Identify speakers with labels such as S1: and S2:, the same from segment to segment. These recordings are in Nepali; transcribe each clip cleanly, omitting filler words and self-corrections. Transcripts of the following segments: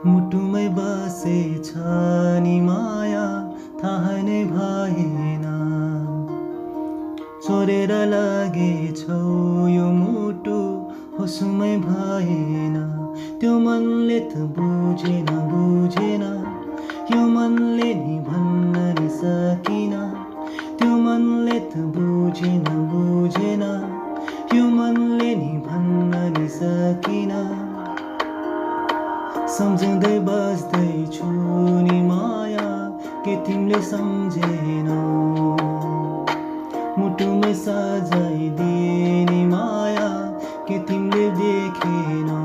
S1: मुटुमै बसेछ नि माया थाहा नै भएन। चोरेर लगेछौ यो मुटु होसमै भएन। त्यो मनले त बुझेन यो मनले नि भन्न नि सकिन। त्यो मनले त बुझेन यो मनले नि भन्न नि सकिन। सम्झँदै बस्दैछु नि माया के तिमीले सम्झेनौ। मुटुमै सजाइदिए नि माया के तिमीले देखेनौ।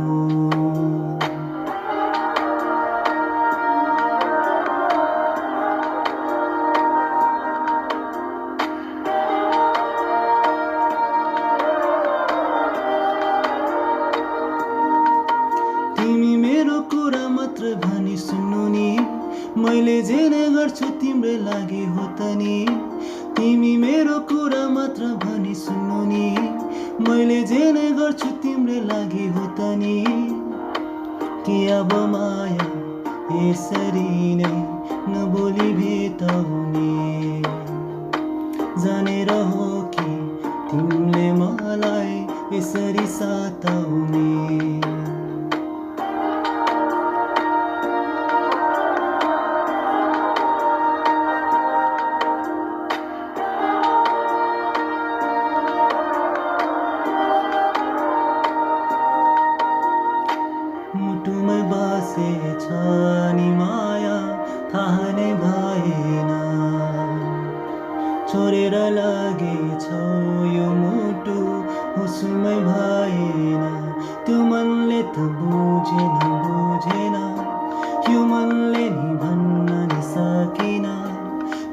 S1: तिमी मेरो कुरा मात्र भनी सुन्नु नि, मैले जे नै गर्छु तिम्रो लागि हो त नि। तिमी मेरो कुरा मात्र भनी सुन्नु नि, मैले जे नै गर्छु तिम्रो लागि हो त नि। कि अब माया यसरी नै नबोली भेटाउने, जानेर हो कि तिमीले मलाई यसरी सताउने। मुटुमै बसेछ नि माया थाहा नै भएन। चोरेर लगेछौ यो मुटु होसमै भएन। त्यो मनले त बुझेन यो मनले नि भन्न नि सकिन।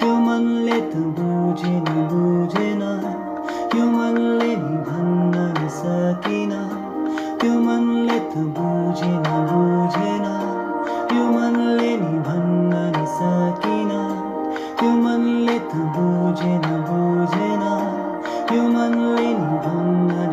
S1: त्यो मनले त बुझेन यो मनले नि भन्न नि सकिन। त्यो मनले त बुझेन यो मनले नि भन्न नि सकिन। त्यो मनले त बुझेन यो मनले नि भन्न